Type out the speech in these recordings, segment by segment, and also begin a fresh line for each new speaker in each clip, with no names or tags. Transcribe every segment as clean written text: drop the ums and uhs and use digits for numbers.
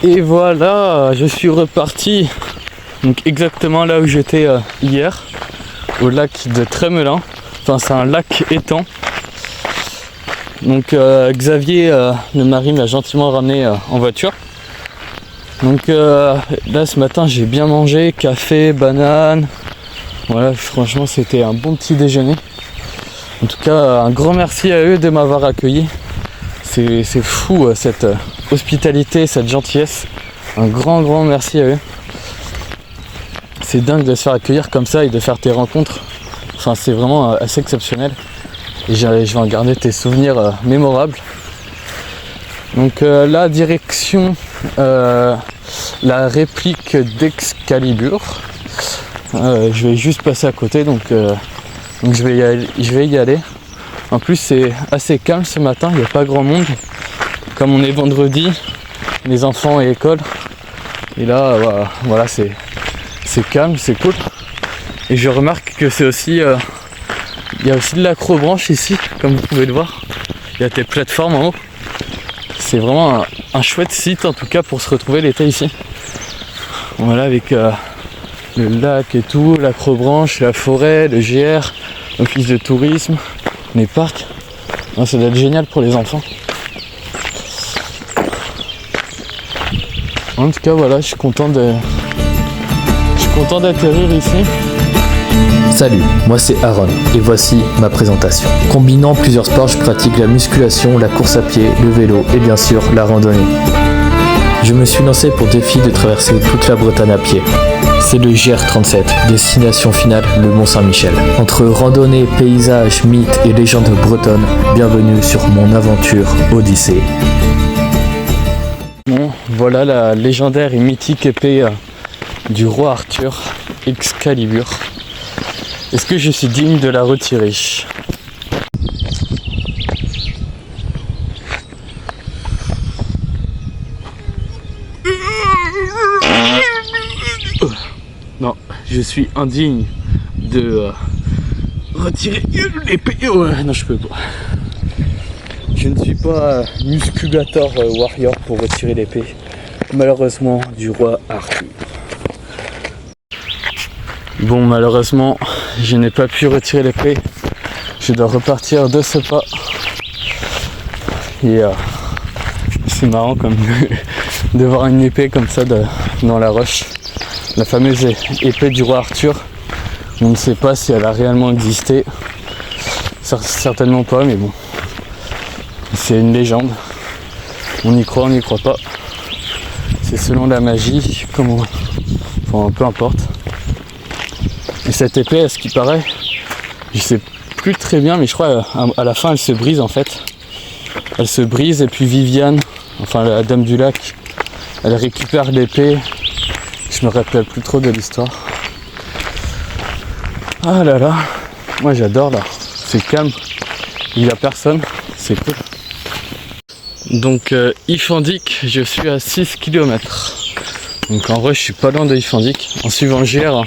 Et voilà, je suis reparti donc exactement là où j'étais hier, au lac de Trémelin. Enfin, c'est un lac étang. Donc Xavier, le mari, m'a gentiment ramené en voiture. Donc là ce matin j'ai bien mangé, café, banane. Voilà, franchement c'était un bon petit déjeuner. En tout cas un grand merci à eux de m'avoir accueilli. C'est fou cette hospitalité, cette gentillesse. Un grand merci à eux. C'est dingue de se faire accueillir comme ça et de faire tes rencontres. Enfin c'est vraiment assez exceptionnel. Et je vais en garder tes souvenirs mémorables. Donc là, direction la réplique d'Excalibur. Je vais juste passer à côté, donc je vais y aller. En plus, c'est assez calme ce matin, il n'y a pas grand monde. Comme on est vendredi, les enfants et école. Et là, voilà, c'est calme, c'est cool. Et je remarque que c'est aussi... il y a aussi de l'acrobranche ici, comme vous pouvez le voir. Il y a des plateformes en haut. C'est vraiment un chouette site en tout cas pour se retrouver l'été ici. Voilà, avec le lac et tout, l'acrobranche, la forêt, le GR, l'office de tourisme, les parcs. Ça doit être génial pour les enfants. En tout cas voilà, je suis content d'atterrir ici.
Salut, moi c'est Aaron et voici ma présentation. Combinant plusieurs sports, je pratique la musculation, la course à pied, le vélo et bien sûr la randonnée. Je me suis lancé pour défi de traverser toute la Bretagne à pied. C'est le GR37, destination finale le Mont-Saint-Michel. Entre randonnée, paysages, mythes et légendes bretonnes, bienvenue sur mon aventure Odyssée.
Bon, voilà la légendaire et mythique épée du roi Arthur, Excalibur. Est-ce que je suis digne de la retirer? Non, je suis indigne de retirer l'épée. Non, je peux pas. Je ne suis pas musculator warrior pour retirer l'épée, malheureusement, du roi Arthur. Bon, malheureusement, je n'ai pas pu retirer l'épée. Je dois repartir de ce pas. Et c'est marrant comme de voir une épée comme ça dans la roche. La fameuse épée du roi Arthur. On ne sait pas si elle a réellement existé. Certainement pas, mais bon. C'est une légende. On y croit, on n'y croit pas. C'est selon la magie, enfin, peu importe. Et cette épée, à ce qui paraît, je sais plus très bien, mais je crois à la fin elle se brise en fait. Elle se brise et puis Viviane, enfin la dame du lac, elle récupère l'épée. Je me rappelle plus trop de l'histoire. Ah là là, moi j'adore là, c'est calme, il n'y a personne, c'est cool. Donc Ifandic, je suis à 6 km. Donc en vrai je suis pas loin de Ifandic, en suivant le GR.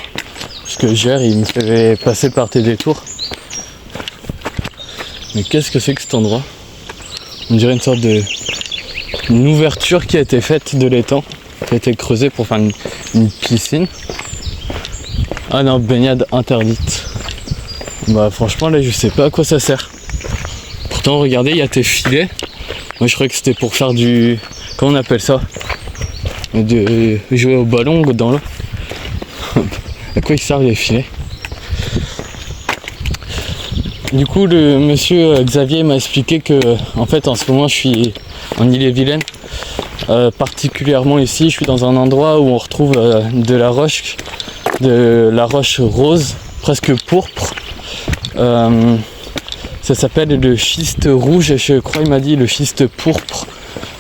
Parce que le GR il me fait passer par tes détours. Mais qu'est-ce que c'est que cet endroit? On dirait une sorte une ouverture qui a été faite de l'étang, qui a été creusée pour faire une piscine. Ah non, baignade interdite. Bah franchement là je sais pas à quoi ça sert. Pourtant regardez, il y a tes filets. Moi je croyais que c'était pour faire comment on appelle ça? De jouer au ballon dans l'eau. À quoi ils servent les filets? Du coup le monsieur Xavier m'a expliqué que en fait en ce moment je suis en Ille-et-Vilaine, particulièrement ici je suis dans un endroit où on retrouve de la roche rose, presque pourpre. Ça s'appelle le schiste rouge, je crois il m'a dit le schiste pourpre.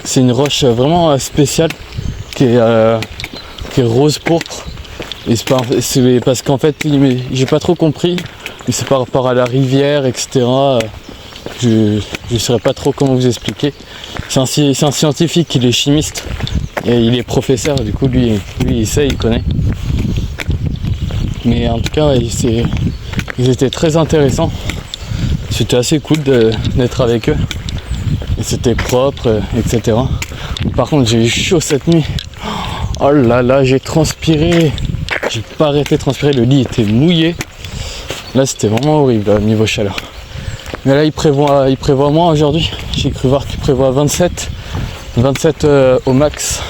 C'est une roche vraiment spéciale qui est rose pourpre. Et c'est parce qu'en fait, j'ai pas trop compris, mais c'est par rapport à la rivière, etc. Je saurais pas trop comment vous expliquer. C'est un scientifique, il est chimiste, et il est professeur, du coup lui il sait, il connaît. Mais en tout cas, ils étaient très intéressants. C'était assez cool d'être avec eux. et c'était propre, etc. Par contre j'ai eu chaud cette nuit. Oh là là, j'ai transpiré. J'ai pas arrêté de transpirer, le lit était mouillé. Là c'était vraiment horrible niveau chaleur. Mais là il prévoit moins aujourd'hui. J'ai cru voir qu'il prévoit 27 au max.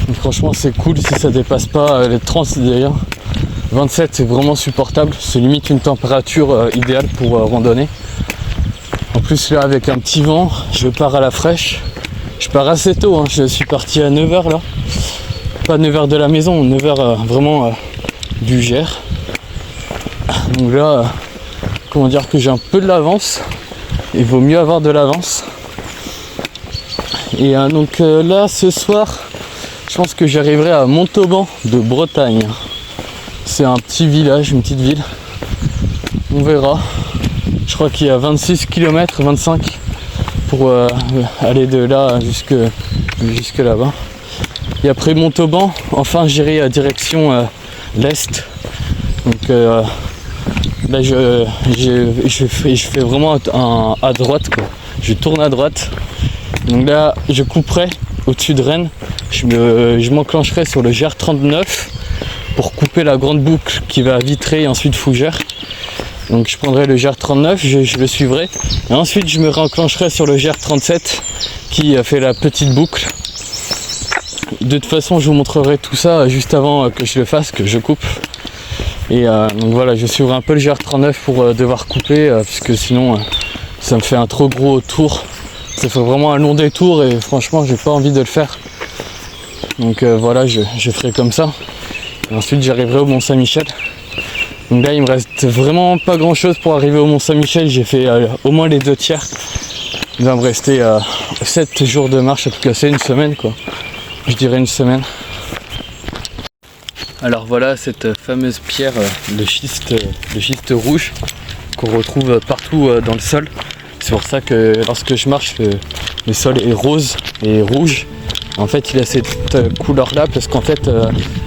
Donc franchement c'est cool si ça dépasse pas les 30 d'ailleurs. 27 c'est vraiment supportable, c'est limite une température idéale pour randonner. En plus là avec un petit vent, je pars à la fraîche. Je pars assez tôt, hein. Je suis parti à 9h là. Pas 9h de la maison, 9h vraiment du Gers. Donc là, comment dire que j'ai un peu de l'avance. Il vaut mieux avoir de l'avance. Et donc là ce soir, je pense que j'arriverai à Montauban de Bretagne. C'est un petit village, une petite ville. On verra. Je crois qu'il y a 26 km, 25 pour aller de là jusque là-bas. Et après Montauban, enfin j'irai à direction l'est. Donc là je fais vraiment à droite quoi. Je tourne à droite. Donc là je couperai au-dessus de Rennes. Je m'enclencherai sur le GR39 pour couper la grande boucle qui va à Vitré et ensuite Fougères. Donc je prendrai le GR39, je le suivrai. Et ensuite je me réenclencherai sur le GR37 qui fait la petite boucle. De toute façon je vous montrerai tout ça juste avant que je le fasse, que je coupe. Et donc voilà, je suivrai un peu le GR39 pour devoir couper, puisque sinon ça me fait un trop gros tour. Ça fait vraiment un long détour et franchement j'ai pas envie de le faire. Donc voilà, je ferai comme ça. Et ensuite j'arriverai au Mont-Saint-Michel. Donc là il me reste vraiment pas grand chose pour arriver au Mont-Saint-Michel. J'ai fait au moins les 2 tiers. Il va me rester 7 jours de marche, à tout casser, une semaine quoi. Je dirais une semaine. Alors voilà cette fameuse pierre, le schiste rouge qu'on retrouve partout dans le sol. C'est pour ça que lorsque je marche, le sol est rose et rouge. En fait il a cette couleur là parce qu'en fait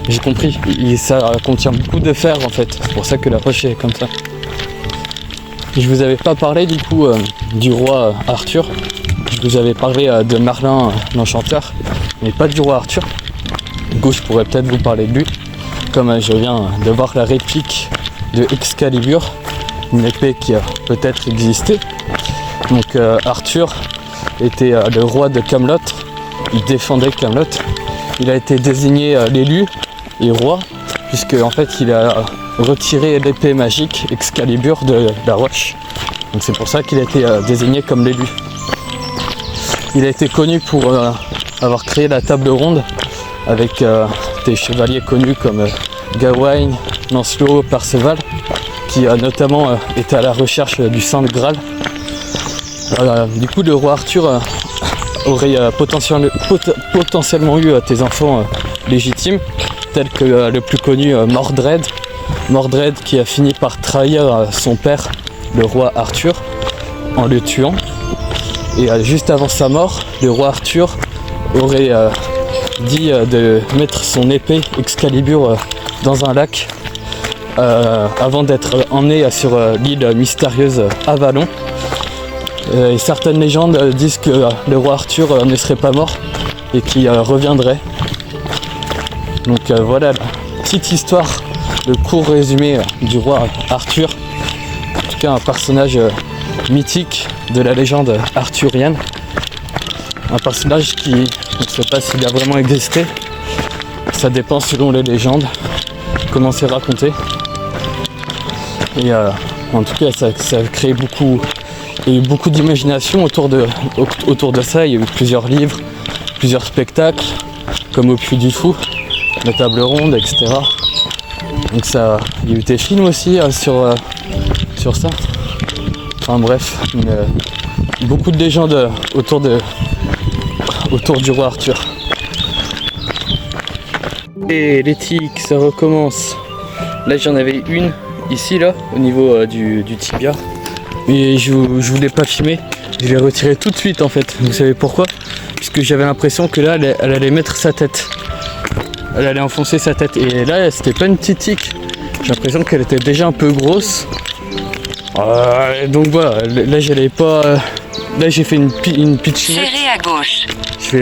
j'ai compris, ça contient beaucoup de fer en fait. C'est pour ça que la roche est comme ça. Et je vous avais pas parlé du coup du roi Arthur. Je vous avais parlé de Merlin l'Enchanteur, mais pas du roi Arthur. Du coup je pourrais peut-être vous parler de lui. Comme je viens de voir la réplique de Excalibur, une épée qui a peut-être existé. Donc Arthur était le roi de Camelot, il défendait Camelot. Il a été désigné l'élu et roi, puisque en fait il a retiré l'épée magique Excalibur de la roche. Donc c'est pour ça qu'il a été désigné comme l'élu. Il a été connu pour avoir créé la table ronde avec des chevaliers connus comme Gawain, Lancelot, Perceval, qui notamment étaient à la recherche du Saint Graal. Du coup le roi Arthur aurait potentiellement eu des enfants légitimes, tels que le plus connu Mordred. Mordred qui a fini par trahir son père, le roi Arthur, en le tuant. Et juste avant sa mort, le roi Arthur aurait dit de mettre son épée Excalibur dans un lac avant d'être emmené sur l'île mystérieuse Avalon. Et certaines légendes disent que le roi Arthur ne serait pas mort et qu'il reviendrait. Donc voilà la petite histoire, le court résumé du roi Arthur. En tout cas un personnage mythique de la légende arthurienne. Un personnage qui, on ne sait pas s'il a vraiment existé. Ça dépend selon les légendes, comment c'est raconté. Et en tout cas ça a créé beaucoup. Il y a eu beaucoup d'imagination autour de ça. Il y a eu plusieurs livres, plusieurs spectacles, comme au Puy du Fou, la table ronde, etc. Donc ça, il y a eu des films aussi sur ça. Enfin bref, beaucoup de légendes autour du roi Arthur. Et l'éthique, ça recommence. Là j'en avais une ici là, au niveau du tibia. Mais je voulais pas filmer, je l'ai retiré tout de suite en fait. Vous savez pourquoi? Puisque j'avais l'impression que là elle allait mettre sa tête. Elle allait enfoncer sa tête. Et là c'était pas une petite tique. J'ai l'impression qu'elle était déjà un peu grosse. Donc voilà, là j'allais pas Là j'ai fait une pitchinette.
Serré à gauche.
Je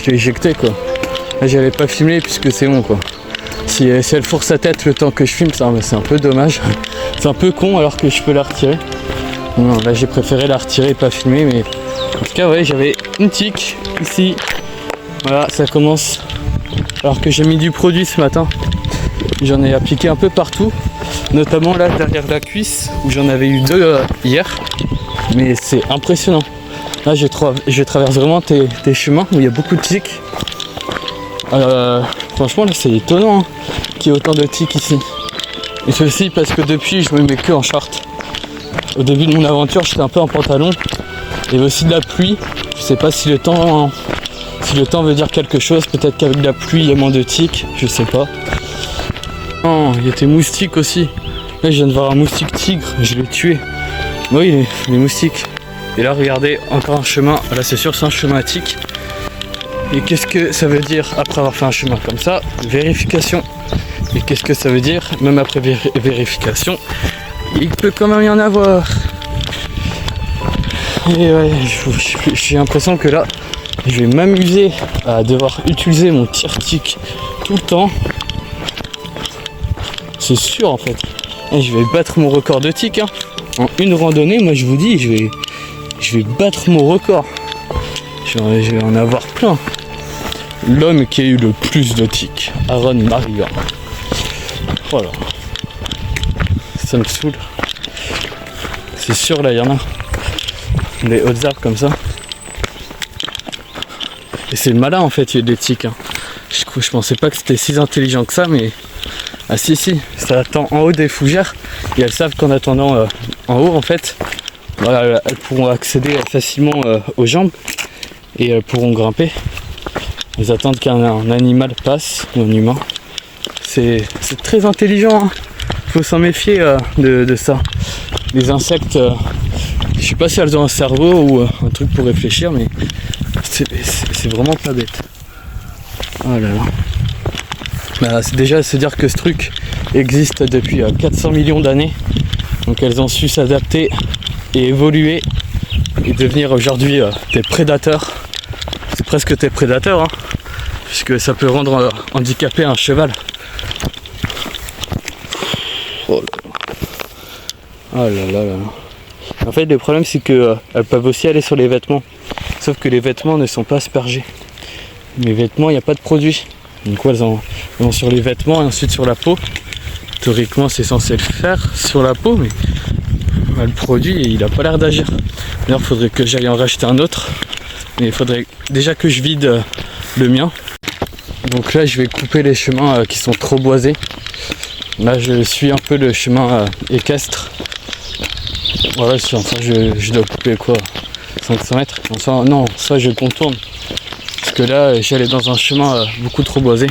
l'ai éjecté quoi. Là j'allais pas filmer puisque c'est bon quoi. Si elle fourre sa tête le temps que je filme, c'est un peu dommage. C'est un peu con alors que je peux la retirer. Non, là j'ai préféré la retirer et pas filmer, mais en tout cas ouais, j'avais une tique ici. Voilà, ça commence. Alors que j'ai mis du produit ce matin. J'en ai appliqué un peu partout, notamment là derrière la cuisse où j'en avais eu 2 hier. Mais c'est impressionnant. Là je traverse vraiment tes chemins où il y a beaucoup de tiques. Franchement là c'est étonnant hein, qu'il y ait autant de tiques ici. Et c'est aussi parce que depuis je me mets que en short. Au début de mon aventure j'étais un peu en pantalon. Il y avait aussi de la pluie. Je sais pas si le temps veut dire quelque chose. Peut-être qu'avec la pluie il y a moins de tiques. Je sais pas. Non, il y a des moustiques aussi. Là je viens de voir un moustique tigre. Je l'ai tué. Oui les moustiques. Et là regardez encore un chemin. Là c'est sûr c'est un chemin à tiques. Et qu'est-ce que ça veut dire après avoir fait un chemin comme ça? Vérification. Et qu'est-ce que ça veut dire? Même après vérification, il peut quand même y en avoir. Et ouais, j'ai l'impression que là, je vais m'amuser à devoir utiliser mon tire-tique tout le temps. C'est sûr en fait. Et je vais battre mon record de tic. Hein. En une randonnée, moi je vous dis, je vais battre mon record. Je vais en avoir plein. L'homme qui a eu le plus de tics, Aaron Mariga. Voilà. Ça me saoule. C'est sûr là, il y en a. Des hautes arbres comme ça. Et c'est malin en fait, il y a des tics. Hein. Je pensais pas que c'était si intelligent que ça, mais... Ah si, ça attend en haut des fougères. Et elles savent qu'en attendant en haut, en fait, voilà, elles pourront accéder facilement aux jambes. Et elles pourront grimper. Ils attendent qu'un animal passe, ou un humain. C'est très intelligent, hein. Faut s'en méfier de ça. Les insectes, je sais pas si elles ont un cerveau ou un truc pour réfléchir, mais c'est vraiment pas bête. Oh là là. Bah, c'est déjà se dire que ce truc existe depuis 400 millions d'années. Donc elles ont su s'adapter et évoluer et devenir aujourd'hui des prédateurs. C'est presque tes prédateurs, hein, puisque ça peut rendre handicapé un cheval. Oh là là là. En fait, le problème c'est que elles peuvent aussi aller sur les vêtements, sauf que les vêtements ne sont pas aspergés. Les vêtements, il n'y a pas de produit. Donc elles vont sur les vêtements et ensuite sur la peau. Théoriquement, c'est censé le faire sur la peau, mais le produit, il n'a pas l'air d'agir. D'ailleurs, il faudrait que j'aille en racheter un autre. Mais il faudrait déjà que je vide le mien. Donc là je vais couper les chemins qui sont trop boisés. Là je suis un peu le chemin équestre. Voilà, enfin je dois couper quoi, 500 mètres. Enfin, non, ça je contourne. Parce que là j'allais dans un chemin beaucoup trop boisé.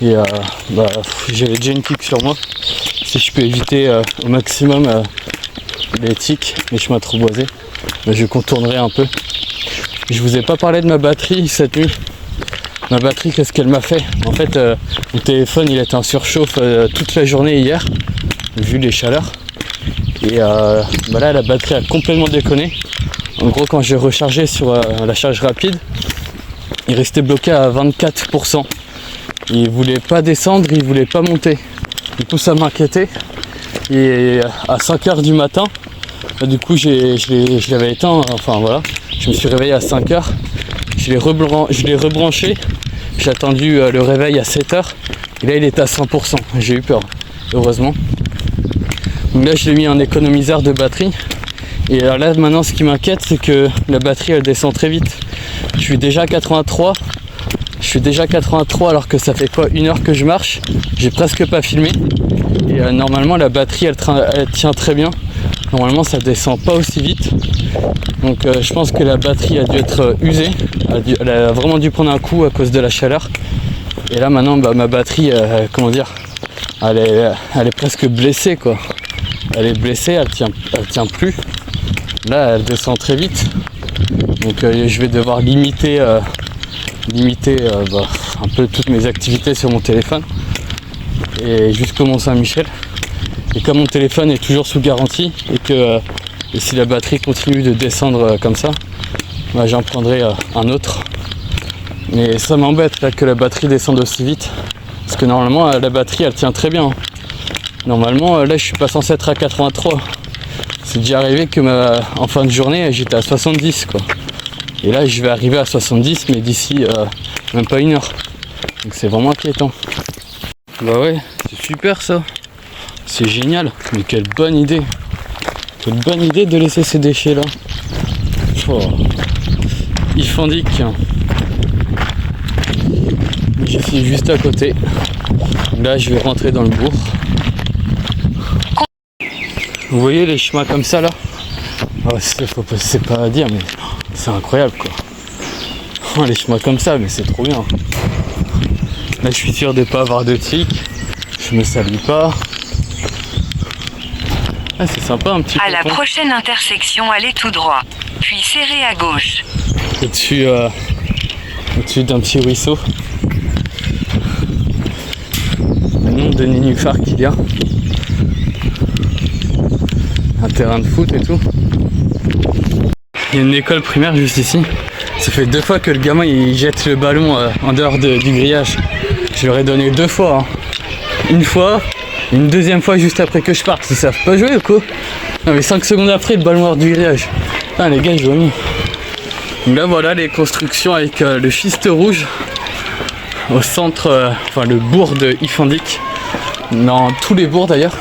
Et j'avais déjà une tique sur moi. Si je peux éviter au maximum les tiques, les chemins trop boisés, je contournerai un peu. Je vous ai pas parlé de ma batterie cette nuit. Ma batterie, qu'est-ce qu'elle m'a fait? En fait, mon téléphone il était en surchauffe toute la journée hier, vu les chaleurs. Et là, la batterie a complètement déconné. En gros, quand j'ai rechargé sur la charge rapide, il restait bloqué à 24%. Il voulait pas descendre, il voulait pas monter. Du coup, ça m'inquiétait. Et à 5h du matin, du coup, je l'avais éteint. Enfin voilà. Je me suis réveillé à 5h, je l'ai rebranché, j'ai attendu le réveil à 7h, et là il était à 100%, j'ai eu peur, heureusement. Donc là je l'ai mis en économiseur de batterie, et là maintenant ce qui m'inquiète c'est que la batterie elle descend très vite. Je suis déjà à 83 alors que ça fait quoi, 1 heure que je marche, j'ai presque pas filmé, et normalement la batterie elle tient très bien. Normalement ça descend pas aussi vite. Donc je pense que la batterie a dû être usée. Elle a vraiment dû prendre un coup à cause de la chaleur. Et là maintenant ma batterie, comment dire, elle est presque blessée quoi. Elle est blessée, elle tient plus. Là elle descend très vite. Donc je vais devoir limiter un peu toutes mes activités sur mon téléphone. Et jusqu'au Mont Saint-Michel. Et comme mon téléphone est toujours sous garantie et que Et si la batterie continue de descendre comme ça, bah, j'en prendrai un autre. Mais ça m'embête là que la batterie descende aussi vite. Parce que normalement la batterie elle tient très bien. Normalement là je suis pas censé être à 83. C'est déjà arrivé que en fin de journée j'étais à 70 quoi. Et là je vais arriver à 70 mais d'ici même pas une heure. Donc c'est vraiment inquiétant. Bah ouais, c'est super ça. C'est génial. Mais quelle bonne idée. Quelle bonne idée de laisser ces déchets là. Oh. Ifandic. Je suis juste à côté. Là je vais rentrer dans le bourg. Vous voyez les chemins comme ça là, oh, c'est pas à dire mais c'est incroyable quoi. Oh, les chemins comme ça mais c'est trop bien. Là je suis sûr de pas avoir de tic. Je me salis pas. Ah, c'est sympa un petit peu.
À la prochaine intersection, allez tout droit, puis serrez à gauche.
Au-dessus d'un petit ruisseau. Le nom de nénuphar qu'il y a. Un terrain de foot et tout. Il y a une école primaire juste ici. Ça fait 2 fois que le gamin il jette le ballon en dehors du grillage. Je leur ai donné 2 fois. Hein. Une fois, une deuxième fois juste après que je parte. Ils savent pas jouer ou quoi? Non mais 5 secondes après le ballon hors du grillage. Ah les gars je vois mieux. Donc là voilà les constructions avec le schiste rouge au centre, enfin le bourg de Ifandic. Dans tous les bourgs d'ailleurs.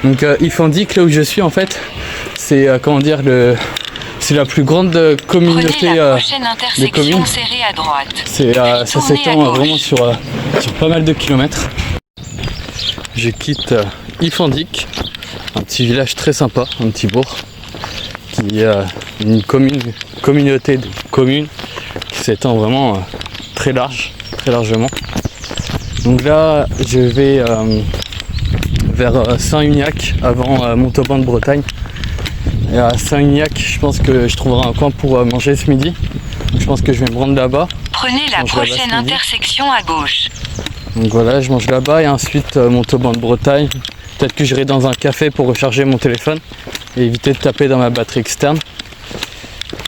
Donc Ifandic là où je suis en fait, c'est comment dire c'est la plus grande communauté de communes.
À droite.
Ça s'étend vraiment sur pas mal de kilomètres. Je quitte Ifandic, un petit village très sympa, un petit bourg, qui est une communauté de communes qui s'étend vraiment très largement. Donc là, je vais vers Saint-Uniac avant Montauban de Bretagne. Et à Saint-Uniac, je pense que je trouverai un coin pour manger ce midi. Je pense que je vais me rendre là-bas.
Prenez la prochaine intersection à gauche.
Donc voilà, je mange là-bas et ensuite Montauban de Bretagne. Peut-être que j'irai dans un café pour recharger mon téléphone et éviter de taper dans ma batterie externe.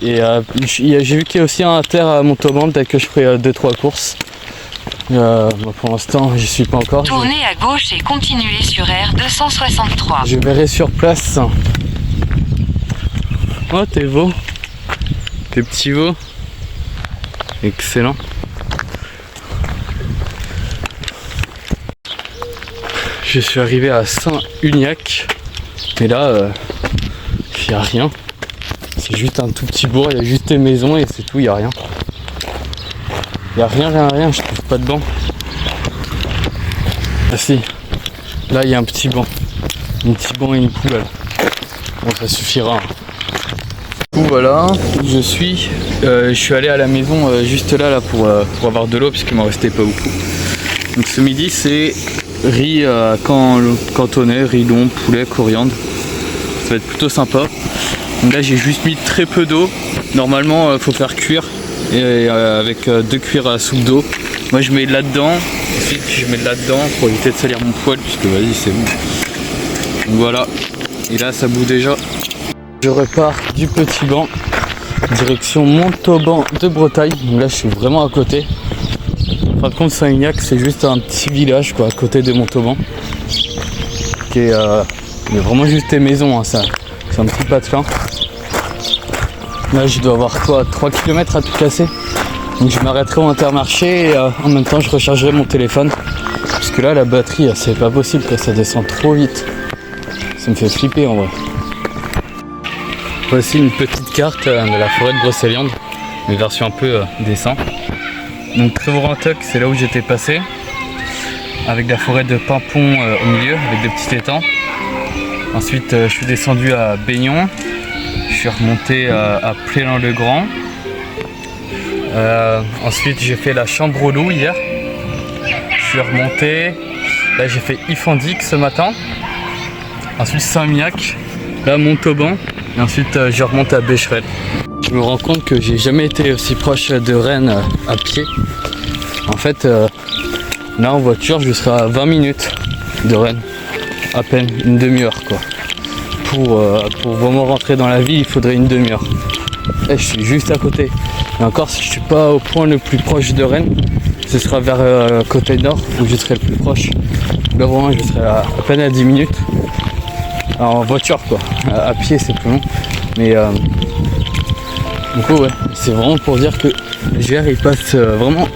Et j'ai vu qu'il y a aussi un Inter à Montauban, peut-être que je ferai 2-3 courses. Pour l'instant, j'y suis pas encore.
Tournez à gauche et continuez sur R263.
Je verrai sur place. Oh, tes veaux. Tes petits veaux. Excellent. Je suis arrivé à Saint-Uniac. Et là, il n'y a rien. C'est juste un tout petit bourg, il y a juste des maisons et c'est tout, il n'y a rien. Il n'y a rien, je trouve pas de banc. Ah si, là il y a un petit banc. Un petit banc et une poubelle. Bon, ça suffira. Du coup voilà, je suis allé à la maison juste là pour avoir de l'eau puisqu'il m'en restait pas beaucoup. Donc ce midi c'est riz cantonais, riz long, poulet, coriandre. Ça va être plutôt sympa. Donc là j'ai juste mis très peu d'eau. Normalement faut faire cuire et avec 2 cuillères à soupe d'eau. Moi je mets là-dedans, ensuite je mets là-dedans pour éviter de salir mon poêle puisque vas-y c'est bon. Donc voilà, et là ça bout déjà. Je repars du petit banc, direction Montauban de Bretagne. Donc là je suis vraiment à côté. En fin de compte Saint-Uniac c'est juste un petit village quoi, à côté de Montauban. Qui est mais vraiment juste des maisons, hein, ça. C'est un petit patelin. Là je dois avoir quoi, 3 km à tout casser. Donc je m'arrêterai au Intermarché et en même temps je rechargerai mon téléphone. Parce que là la batterie c'est pas possible que ça descend trop vite. Ça me fait flipper en vrai. Voici une petite carte de la forêt de Brocéliande, une version un peu dessin. Donc Trévorantoc c'est là où j'étais passé. Avec la forêt de Pimpon au milieu, avec des petits étangs. Ensuite je suis descendu à Baignon. Je suis remonté à Plélan-le-Grand. Ensuite j'ai fait la Chambre au Loup hier. Je suis remonté. Là j'ai fait Ifandic ce matin. Ensuite Saint-Uniac. Là Montauban. Et ensuite je remonte à Becherel. Je me rends compte que j'ai jamais été aussi proche de Rennes à pied. En fait là en voiture je serai à 20 minutes de Rennes. À peine une demi-heure quoi. pour vraiment rentrer dans la ville, il faudrait une demi-heure. Et je suis juste à côté. Et encore, si je suis pas au point le plus proche de Rennes, ce sera vers côté nord où je serai le plus proche. Là vraiment, je serai à peine à 10 minutes. Alors, en voiture quoi. À pied c'est plus long. Mais du coup ouais, c'est vraiment pour dire que le GR il passe vraiment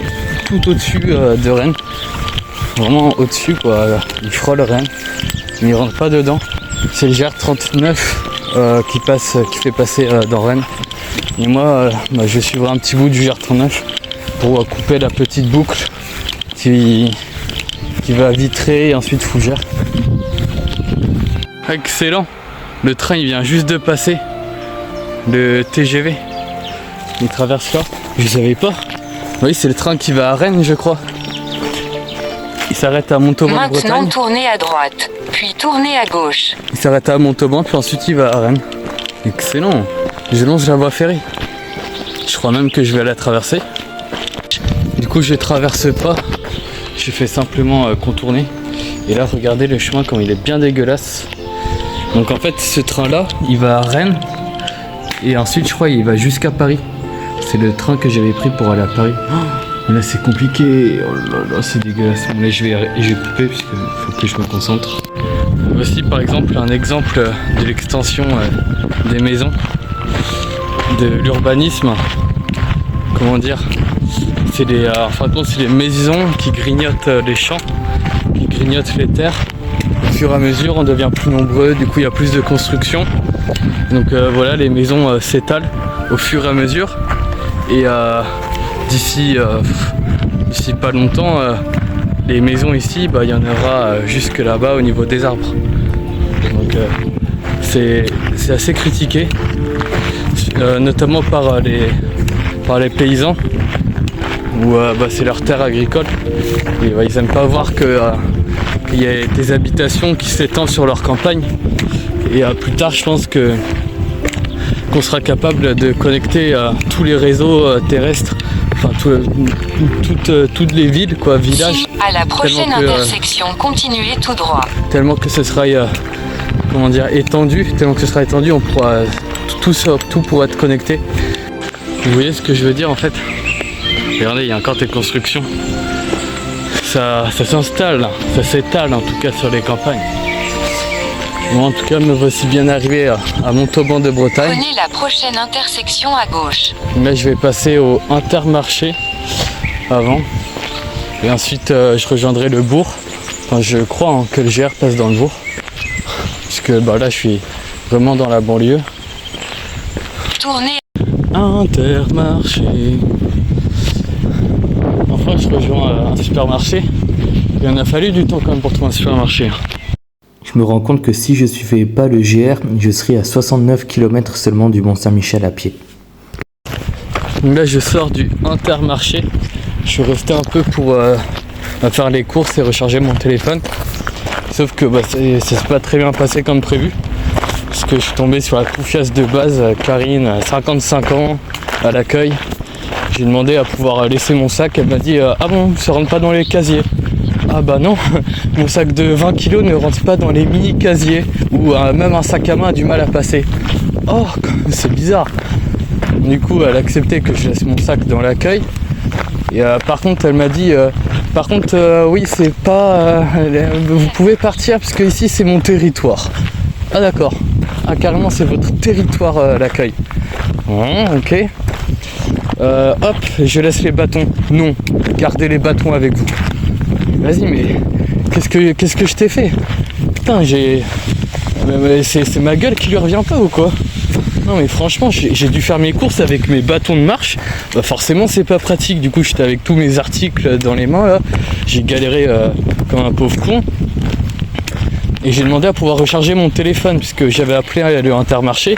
tout au-dessus de Rennes. Vraiment au-dessus quoi. Il frôle Rennes. Mais il rentre pas dedans. C'est le GR 39 qui fait passer dans Rennes. Et moi je suivrai un petit bout du GR 39 pour couper la petite boucle qui va à Vitré et ensuite Fougères. Excellent, le train il vient juste de passer, le TGV, il traverse là, je savais pas. Oui, c'est le train qui va à Rennes je crois. Il s'arrête à Montauban de Bretagne.
Maintenant tournez à droite, puis tournez à gauche.
Il s'arrête à Montauban puis ensuite il va à Rennes. Excellent, je longe la voie ferrée. Je crois même que je vais la traverser. Du coup je traverse pas, je fais simplement contourner. Et là regardez le chemin comme il est bien dégueulasse. Donc en fait ce train là il va à Rennes et ensuite je crois il va jusqu'à Paris. C'est le train que j'avais pris pour aller à Paris. Oh, là c'est compliqué, oh là là c'est dégueulasse. Bon, là je vais couper puisqu'il faut que je me concentre. Voici par exemple un exemple de l'extension des maisons, de l'urbanisme. Comment dire, c'est en fin de compte c'est les maisons qui grignotent les champs, qui grignotent les terres. Au fur et à mesure on devient plus nombreux, du coup il y a plus de construction. Donc voilà, les maisons s'étalent au fur et à mesure. Et d'ici pas longtemps, les maisons ici, il y en aura jusque là-bas au niveau des arbres. Donc c'est assez critiqué, notamment par les paysans, où c'est leur terre agricole. Et ils n'aiment pas voir qu'il y a des habitations qui s'étendent sur leur campagne. Et plus tard, je pense qu'on sera capable de connecter tous les réseaux terrestres, enfin toutes les villes, quoi, villages.
À la prochaine intersection, continuez tout droit.
Tellement que ce sera étendu, on pourra tout pourra être connecté. Vous voyez ce que je veux dire en fait? Regardez, il y a encore des constructions. Ça s'installe, ça s'étale en tout cas sur les campagnes. Moi en tout cas me voici bien arrivé à Montauban de Bretagne.
Prenez la prochaine intersection à gauche.
Là je vais passer au Intermarché avant. Et ensuite je rejoindrai le bourg. Enfin je crois que le GR passe dans le bourg. Puisque là je suis vraiment dans la banlieue.
Tournez.
Intermarché. Enfin je rejoins un supermarché. Il en a fallu du temps quand même pour trouver un supermarché.
Je me rends compte que si je suivais pas le GR, je serais à 69 km seulement du Mont-Saint-Michel à pied.
Donc là je sors du Intermarché. Je suis resté un peu pour faire les courses et recharger mon téléphone. Sauf que ça s'est pas très bien passé comme prévu. Parce que je suis tombé sur la confiance de base, Karine, 55 ans, à l'accueil. J'ai demandé à pouvoir laisser mon sac, elle m'a dit ah bon, ça rentre pas dans les casiers. Ah bah non, mon sac de 20 kg ne rentre pas dans les mini casiers, ou même un sac à main a du mal à passer. Oh, c'est bizarre. Du coup elle a accepté que je laisse mon sac dans l'accueil. Et par contre elle m'a dit oui c'est pas vous pouvez partir parce que ici c'est mon territoire. Ah d'accord. Ah carrément c'est votre territoire l'accueil. Ok. Hop, je laisse les bâtons. Non, gardez les bâtons avec vous. Vas-y mais qu'est-ce que je t'ai fait? Putain c'est ma gueule qui lui revient pas ou quoi? Non mais franchement j'ai dû faire mes courses avec mes bâtons de marche. Forcément c'est pas pratique, du coup j'étais avec tous mes articles dans les mains là. J'ai galéré comme un pauvre con. Et j'ai demandé à pouvoir recharger mon téléphone puisque j'avais appelé le Intermarché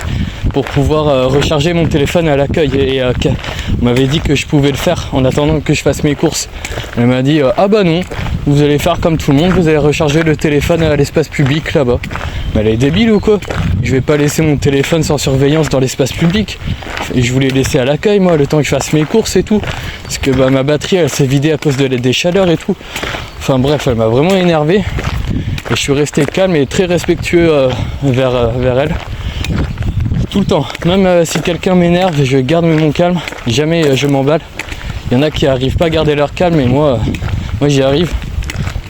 pour pouvoir recharger mon téléphone à l'accueil. Et on m'avait dit que je pouvais le faire en attendant que je fasse mes courses. Elle m'a dit ah bah non, vous allez faire comme tout le monde, vous allez recharger le téléphone à l'espace public là-bas. Mais elle est débile ou quoi? Je vais pas laisser mon téléphone sans surveillance dans l'espace public. Et je voulais laisser à l'accueil moi, le temps que je fasse mes courses et tout. Parce que ma batterie elle s'est vidée à cause des chaleurs et tout. Enfin bref, elle m'a vraiment énervé. Et je suis resté calme et très respectueux vers elle. Tout le temps. Même si quelqu'un m'énerve, je garde mon calme. Jamais je m'emballe. Il y en a qui n'arrivent pas à garder leur calme et moi j'y arrive.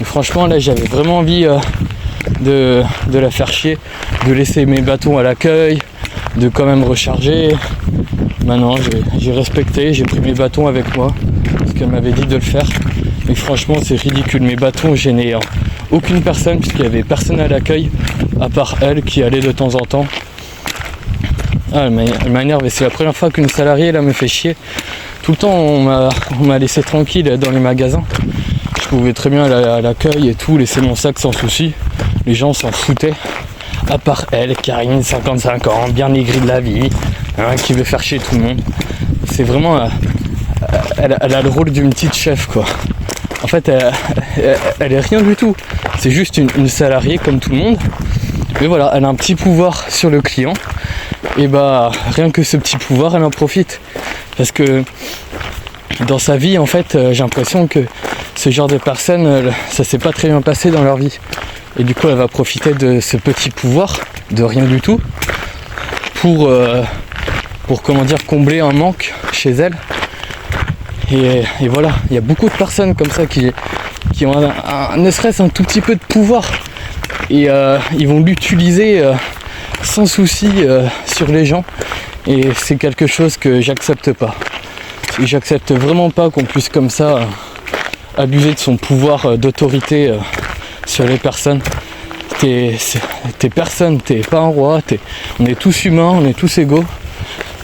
Et franchement là j'avais vraiment envie de la faire chier, de laisser mes bâtons à l'accueil, de quand même recharger. Maintenant j'ai respecté, j'ai pris mes bâtons avec moi parce qu'elle m'avait dit de le faire. Et franchement c'est ridicule, mes bâtons gênaient aucune personne puisqu'il n'y avait personne à l'accueil à part elle qui allait de temps en temps. Ah, elle m'a énervé, c'est la première fois qu'une salariée là me fait chier. Tout le temps on m'a laissé tranquille dans les magasins. Je pouvais très bien aller à l'accueil et tout, laisser mon sac sans souci. Les gens s'en foutaient. À part elle, Karine, 55 ans, bien aigrie de la vie, hein, qui veut faire chier tout le monde. C'est vraiment... elle a le rôle d'une petite chef quoi. En fait elle est rien du tout. C'est juste une salariée comme tout le monde. Mais voilà, elle a un petit pouvoir sur le client. Et bah rien que ce petit pouvoir, elle en profite. Parce que dans sa vie en fait j'ai l'impression que ce genre de personnes ça s'est pas très bien passé dans leur vie et du coup elle va profiter de ce petit pouvoir de rien du tout pour comment dire combler un manque chez elle et voilà, il y a beaucoup de personnes comme ça qui ont ne serait-ce un tout petit peu de pouvoir et ils vont l'utiliser sans souci sur les gens et c'est quelque chose que j'accepte pas. J'accepte vraiment pas qu'on puisse comme ça abuser de son pouvoir d'autorité sur les personnes. T'es personne, t'es pas un roi, on est tous humains, on est tous égaux.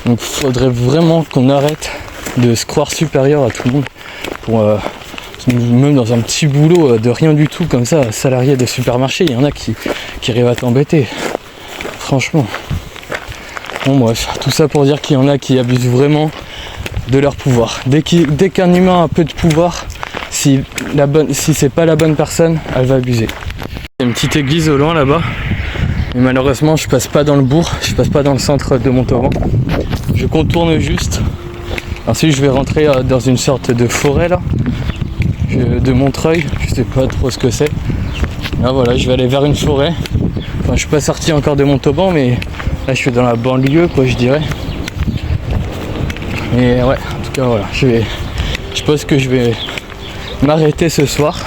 Donc faudrait vraiment qu'on arrête de se croire supérieur à tout le monde. Même dans un petit boulot de rien du tout comme ça, salarié de supermarché, il y en a qui arrivent à t'embêter. Franchement. Bon bref, tout ça pour dire qu'il y en a qui abusent vraiment de leur pouvoir. Dès qu'un humain a un peu de pouvoir, si c'est pas la bonne personne, elle va abuser. Il y a une petite église au loin là-bas, mais malheureusement je passe pas dans le bourg, je passe pas dans le centre de Montauban. Je contourne juste. Ensuite je vais rentrer dans une sorte de forêt là, de Montreuil, je sais pas trop ce que c'est. Là voilà, je vais aller vers une forêt. Enfin, je suis pas sorti encore de Montauban, mais là je suis dans la banlieue quoi je dirais. Et ouais, en tout cas voilà, je pense que je vais m'arrêter ce soir.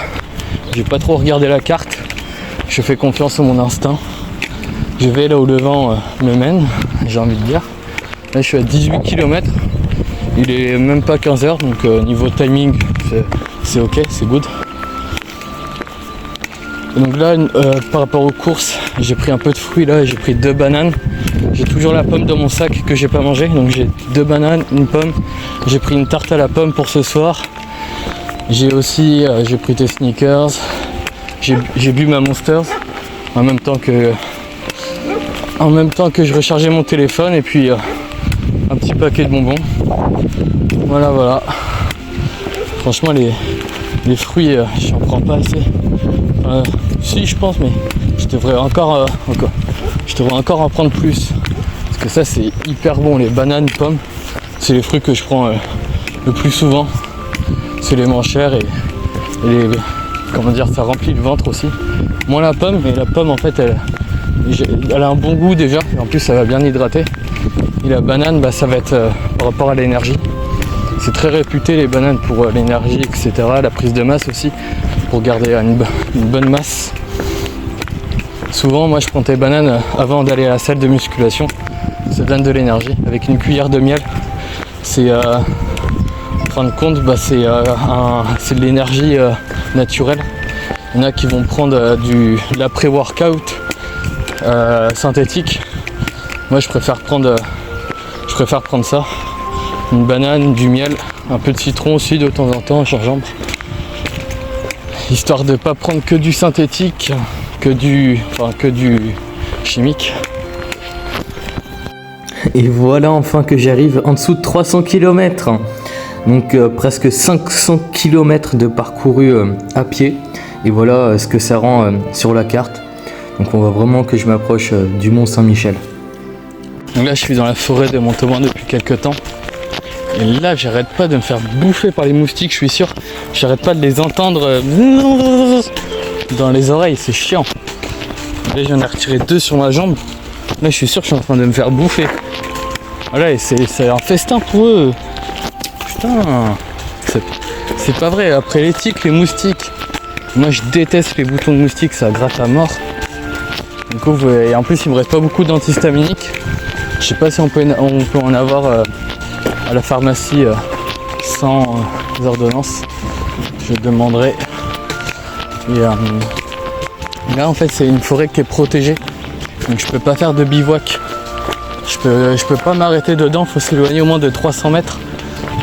J'ai pas trop regardé la carte, je fais confiance à mon instinct. Je vais là où le vent me mène, j'ai envie de dire. Là je suis à 18 km, il est même pas 15h, donc niveau timing c'est ok, c'est good. Et donc là par rapport aux courses, j'ai pris un peu de fruits là, j'ai pris 2 bananes. J'ai toujours la pomme dans mon sac que j'ai pas mangé, donc j'ai 2 bananes, une pomme. J'ai pris une tarte à la pomme pour ce soir. J'ai pris des sneakers. J'ai bu ma Monsters en même temps que je rechargeais mon téléphone et puis un petit paquet de bonbons. Voilà. Franchement les fruits, j'en prends pas assez. Si je pense, mais je devrais encore en prendre plus. Parce que ça c'est hyper bon, les bananes, pommes. C'est les fruits que je prends le plus souvent. C'est les moins chers et comment dire, ça remplit le ventre aussi. Moins la pomme, mais la pomme en fait elle a un bon goût déjà. Et en plus ça va bien hydrater. Et la banane, bah, ça va être par rapport à l'énergie. C'est très réputé les bananes pour l'énergie, etc. La prise de masse aussi, pour garder une bonne masse. Souvent, moi je prends des bananes avant d'aller à la salle de musculation. Ça donne de l'énergie. Avec une cuillère de miel, c'est en fin de compte, bah, c'est de l'énergie naturelle. Il y en a qui vont prendre de l'après-workout synthétique. Moi je préfère prendre ça. Une banane, du miel, un peu de citron aussi de temps en temps en gingembre. Histoire de pas prendre que du synthétique, que du chimique.
Et voilà enfin que j'arrive en dessous de 300 km. Donc presque 500 km de parcouru à pied. Et voilà ce que ça rend sur la carte. Donc on voit vraiment que je m'approche du Mont Saint-Michel.
Donc là je suis dans la forêt de Montauban depuis quelques temps. Et là j'arrête pas de me faire bouffer par les moustiques, je suis sûr. J'arrête pas de les entendre dans les oreilles, c'est chiant. Là j'en ai retiré 2 sur ma jambe. Là je suis sûr que je suis en train de me faire bouffer. Voilà, et c'est un festin pour eux. Putain, c'est pas vrai. Après les tiques, les moustiques. Moi je déteste les boutons de moustiques, ça gratte à mort. Du coup, et en plus il me reste pas beaucoup d'antihistaminiques. Je sais pas si on peut en avoir à la pharmacie sans ordonnance. Je demanderai. Et là en fait c'est une forêt qui est protégée. Donc je peux pas faire de bivouac. Je peux pas m'arrêter dedans, faut s'éloigner au moins de 300 mètres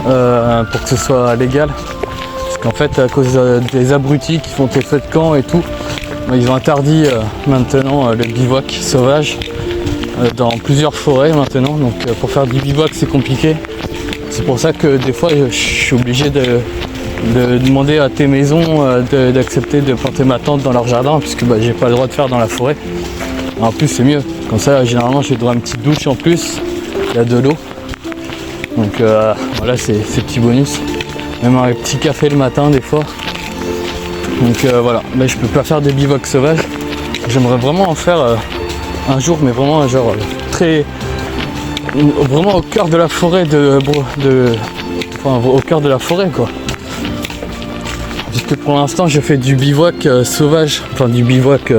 pour que ce soit légal. Parce qu'en fait à cause des abrutis qui font des feux de camp et tout, ils ont interdit maintenant le bivouac sauvage dans plusieurs forêts maintenant. Donc pour faire du bivouac c'est compliqué. C'est pour ça que des fois je suis obligé de demander à tes maisons d'accepter de planter ma tente dans leur jardin, puisque j'ai pas le droit de faire dans la forêt. En plus c'est mieux, comme ça généralement j'ai droit à une petite douche en plus, il y a de l'eau. Donc voilà, c'est petits bonus. Même un petit café le matin des fois. Donc voilà, là je peux pas faire des bivouacs sauvages. J'aimerais vraiment en faire un jour, mais vraiment genre très... Vraiment au cœur de la forêt enfin au cœur de la forêt quoi. Puisque pour l'instant je fais du bivouac sauvage, enfin du bivouac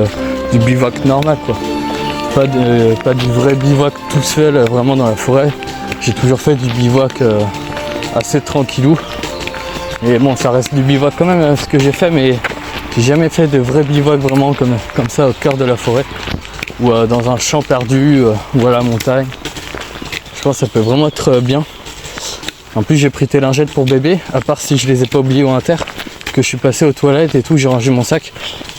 normal quoi. Pas du vrai bivouac tout seul vraiment dans la forêt. J'ai toujours fait du bivouac assez tranquillou. Et bon, ça reste du bivouac quand même ce que j'ai fait, mais j'ai jamais fait de vrai bivouac vraiment comme ça au cœur de la forêt ou dans un champ perdu ou à la montagne. Je pense que ça peut vraiment être bien. En plus j'ai pris tes lingettes pour bébé, à part si je les ai pas oubliées au inter, que je suis passé aux toilettes et tout, j'ai rangé mon sac.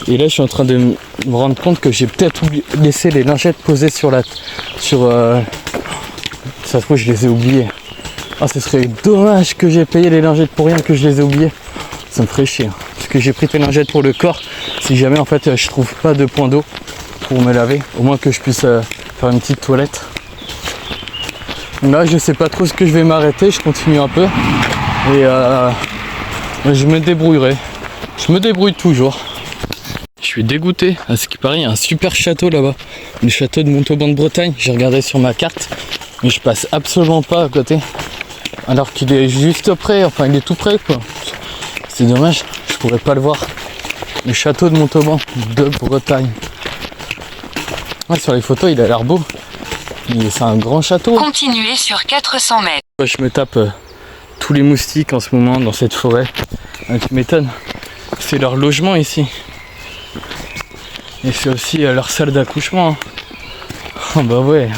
Et là je suis en train de me rendre compte que j'ai peut-être laissé les lingettes posées ça se trouve je les ai oubliées. Ah, ce serait dommage que j'ai payé les lingettes pour rien, que je les ai oubliées. Ça me ferait chier. Parce que j'ai pris tes lingettes pour le corps. Si jamais en fait je trouve pas de point d'eau pour me laver, au moins que je puisse faire une petite toilette. Là je sais pas trop ce que je vais m'arrêter, je continue un peu. Et je me débrouillerai. Je me débrouille toujours. Je suis dégoûté. À ce qui paraît, il y a un super château là-bas. Le château de Montauban de Bretagne. J'ai regardé sur ma carte. Mais je passe absolument pas à côté. Alors qu'il est juste près. Enfin, il est tout près quoi. C'est dommage. Je pourrais pas le voir. Le château de Montauban de Bretagne. Ouais, sur les photos, il a l'air beau. C'est un grand château.
Continuez sur 400 mètres.
Je me tape tous les moustiques en ce moment dans cette forêt. Ah, tu m'étonnes. C'est leur logement ici. Et c'est aussi leur salle d'accouchement. Hein. Oh bah ouais,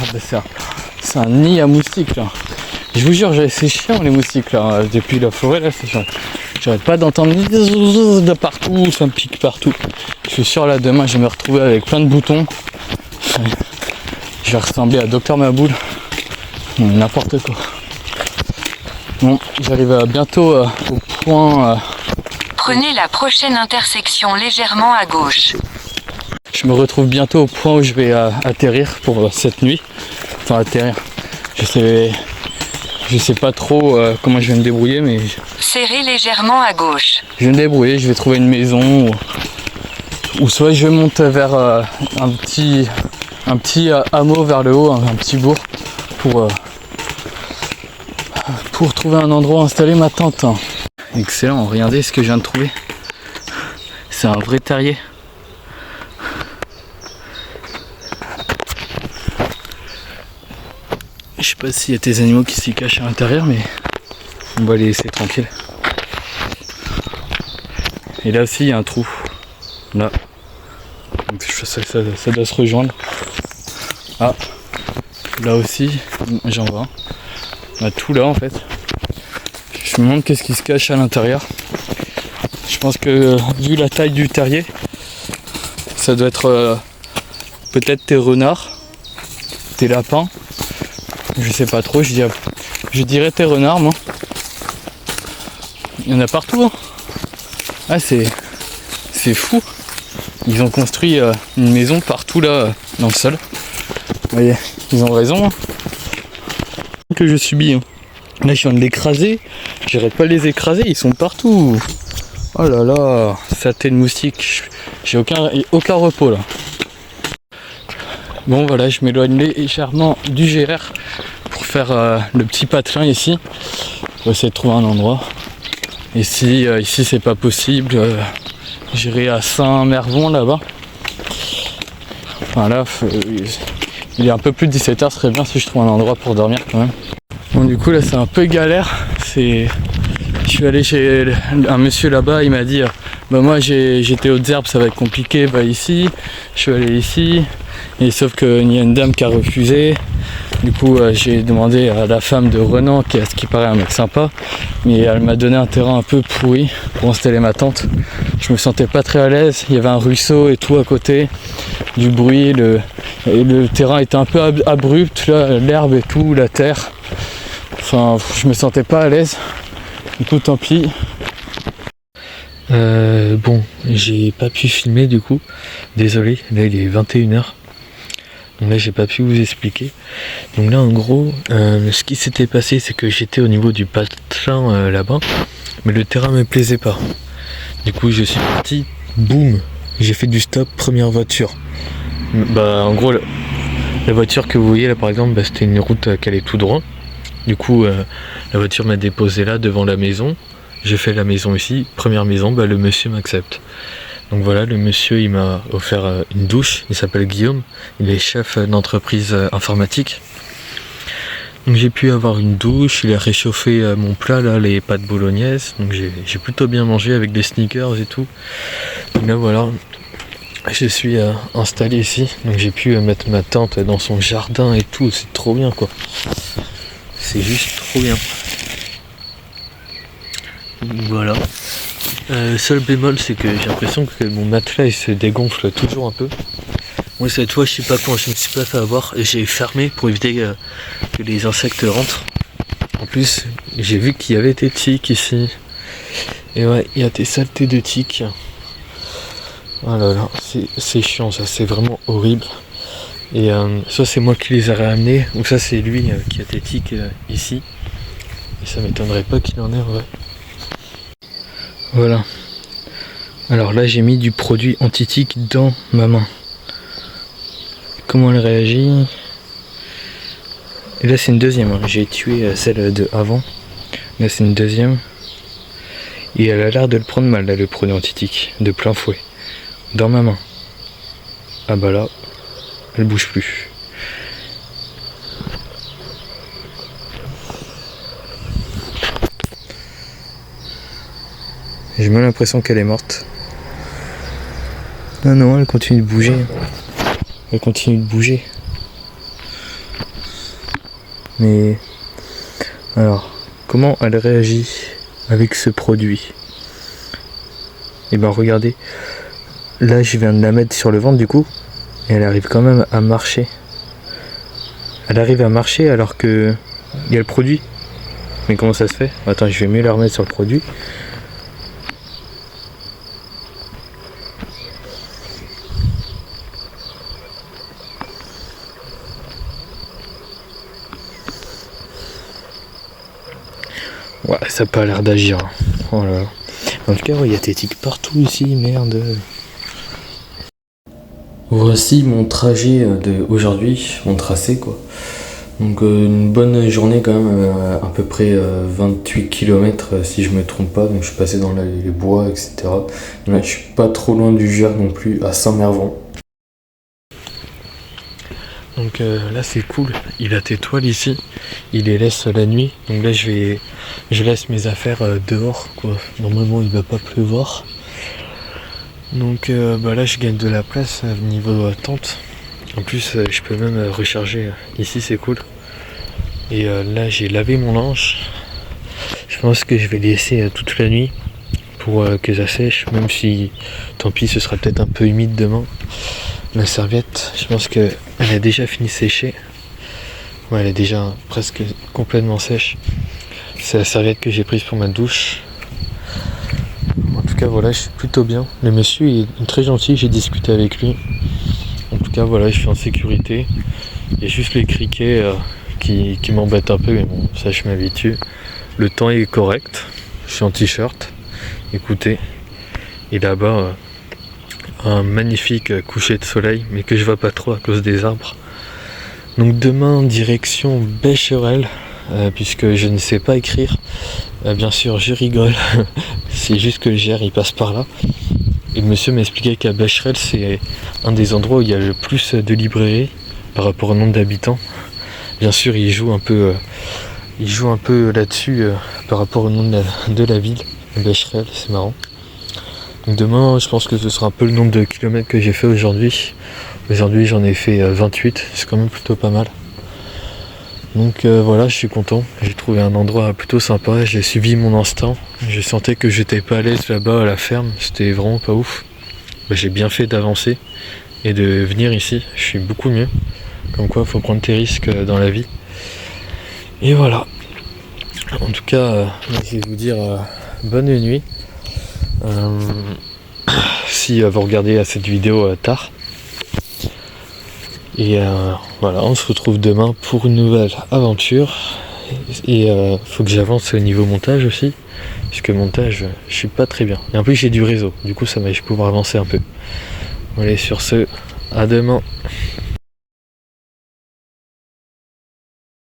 c'est un nid à moustiques là. Je vous jure, c'est chiant les moustiques là. Depuis la forêt là, c'est chiant. J'arrête pas d'entendre de partout, ça me pique partout. Je suis sûr là demain je vais me retrouver avec plein de boutons. Je vais ressembler à Docteur Maboul. N'importe quoi. Bon, j'arrive bientôt au point.
Prenez la prochaine intersection légèrement à gauche.
Je me retrouve bientôt au point où je vais atterrir pour cette nuit. Enfin atterrir. Je sais pas trop comment je vais me débrouiller, mais
Serrez légèrement à gauche.
je vais me débrouiller. Je vais trouver une maison ou soit je monte vers un petit hameau vers le haut, un petit bourg pour trouver un endroit où installer ma tente. Excellent, regardez ce que je viens de trouver. C'est un vrai terrier. Je sais pas s'il y a des animaux qui s'y cachent à l'intérieur, mais on va les laisser tranquilles. Et là aussi il y a un trou. Là. Donc ça doit se rejoindre. Ah, là aussi, j'en vois un. On a tout là en fait. Je me demande qu'est-ce qui se cache à l'intérieur. Je pense que vu la taille du terrier, ça doit être peut-être tes renards, tes lapins. Je sais pas trop, je dirais tes renards moi. Il y en a partout hein. Ah c'est fou. Ils ont construit une maison partout là dans le sol. Vous voyez, ils ont raison hein. Que je subis hein. Là je viens de l'écraser. J'arrête pas de les écraser, ils sont partout. Oh là là, saleté de moustique, j'ai aucun repos là. Bon voilà, je m'éloigne légèrement du GR pour faire le petit patelin ici. Pour essayer de trouver un endroit. Et si ici c'est pas possible, j'irai à Saint-Mervon là-bas. Enfin là, il est un peu plus de 17h, ce serait bien si je trouve un endroit pour dormir quand même. Bon du coup là c'est un peu galère. Je suis allé chez un monsieur là-bas, il m'a dit bah moi j'étais aux herbes, ça va être compliqué, va ici. Je suis allé ici, et sauf qu'il y a une dame qui a refusé. Du coup j'ai demandé à la femme de Renan, qui est à ce qui paraît un mec sympa, mais elle m'a donné un terrain un peu pourri pour installer ma tente. Je me sentais pas très à l'aise, il y avait un ruisseau et tout à côté, du bruit, le terrain était un peu abrupt, là, l'herbe et tout, la terre. Enfin je me sentais pas à l'aise. Du coup tant pis.
Bon, j'ai pas pu filmer du coup, désolé, là il est 21h. Donc là j'ai pas pu vous expliquer. Donc là en gros, ce qui s'était passé c'est que j'étais au niveau du patelin là-bas, mais le terrain me plaisait pas. Du coup je suis parti, boum, j'ai fait du stop, première voiture. Bah en gros la voiture que vous voyez là par exemple, bah, c'était une route qui allait tout droit. Du coup la voiture m'a déposé là devant la maison. J'ai fait la maison ici, première maison, bah, le monsieur m'accepte. Donc voilà, le monsieur il m'a offert une douche, il s'appelle Guillaume, il est chef d'entreprise informatique. Donc j'ai pu avoir une douche, il a réchauffé mon plat là, les pâtes bolognaises, donc j'ai plutôt bien mangé avec des sneakers et tout. Donc là voilà, je suis installé ici, donc j'ai pu mettre ma tente dans son jardin et tout, c'est trop bien quoi. C'est juste trop bien. Voilà. Seul bémol c'est que j'ai l'impression que mon matelas il se dégonfle toujours un peu. Moi cette fois je sais pas quand je me suis pas fait avoir, j'ai fermé pour éviter que les insectes rentrent. En plus j'ai vu qu'il y avait des tiques ici. Et ouais, il y a des saletés de tiques. Oh là là, c'est chiant ça, c'est vraiment horrible. Et soit c'est moi qui les ai ramenés, ou ça c'est lui qui a des tiques ici. Et ça m'étonnerait pas qu'il en ait en vrai. Voilà. Alors là j'ai mis du produit anti-tique dans ma main. Comment elle réagit? Et là c'est une deuxième, hein. J'ai tué celle de avant. Là c'est une deuxième. Et elle a l'air de le prendre mal là, le produit anti-tique, de plein fouet. Dans ma main. Ah bah là, elle bouge plus. J'ai même l'impression qu'elle est morte. Non, non, elle continue de bouger. Elle continue de bouger. Mais... alors, comment elle réagit avec ce produit? Et ben regardez. Là, je viens de la mettre sur le ventre du coup. Et elle arrive quand même à marcher. Elle arrive à marcher alors que... il y a le produit. Mais comment ça se fait? Attends, je vais mieux la remettre sur le produit. Ouais, ça n'a pas l'air d'agir. Oh là là. En tout cas, il y a des tiques partout ici, merde. Voici mon trajet d'aujourd'hui, mon tracé quoi. Donc une bonne journée quand même, à peu près 28 km si je me trompe pas. Donc je suis passé dans les bois, etc. Là, je suis pas trop loin du Gers non plus, à Saint-Mervon. Donc là c'est cool, il a tes toiles ici, il les laisse la nuit. Donc là je laisse mes affaires dehors quoi. Normalement il va pas pleuvoir. Donc bah là je gagne de la place niveau tente. En plus je peux même recharger ici, c'est cool. Et là j'ai lavé mon linge. Je pense que je vais laisser toute la nuit pour que ça sèche, même si tant pis ce sera peut-être un peu humide demain. La serviette, je pense qu'elle a déjà fini de sécher. Ouais, elle est déjà presque complètement sèche. C'est la serviette que j'ai prise pour ma douche. En tout cas voilà, je suis plutôt bien. Le monsieur est très gentil, j'ai discuté avec lui. En tout cas voilà, je suis en sécurité. Il y a juste les criquets qui m'embêtent un peu, mais bon, ça je m'habitue. Le temps est correct, je suis en t-shirt. Écoutez,
Et là-bas, un magnifique coucher de soleil, mais que je vois pas trop à cause des arbres. Donc demain, direction Becherel, puisque je ne sais pas écrire. Bien sûr, je rigole, c'est juste que le GR il passe par là. Et le monsieur m'expliquait qu'à Becherel, c'est un des endroits où il y a le plus de librairies par rapport au nombre d'habitants. Bien sûr, il joue un peu là-dessus par rapport au nom de la ville, Becherel, c'est marrant. Donc demain, je pense que ce sera un peu le nombre de kilomètres que j'ai fait aujourd'hui. Aujourd'hui, j'en ai fait 28, c'est quand même plutôt pas mal. Donc voilà, je suis content. J'ai trouvé un endroit plutôt sympa, j'ai suivi mon instinct. Je sentais que j'étais pas à l'aise là-bas à la ferme, c'était vraiment pas ouf. J'ai bien fait d'avancer et de venir ici, je suis beaucoup mieux. Comme quoi, faut prendre tes risques dans la vie. Et voilà. En tout cas, je vais vous dire bonne nuit. Si vous regardez cette vidéo tard. Et voilà, on se retrouve demain pour une nouvelle aventure. Et faut que j'avance au niveau montage aussi. Puisque montage, je suis pas très bien. Et en plus j'ai du réseau, du coup ça va, je vais pouvoir avancer un peu. Allez, sur ce, à demain.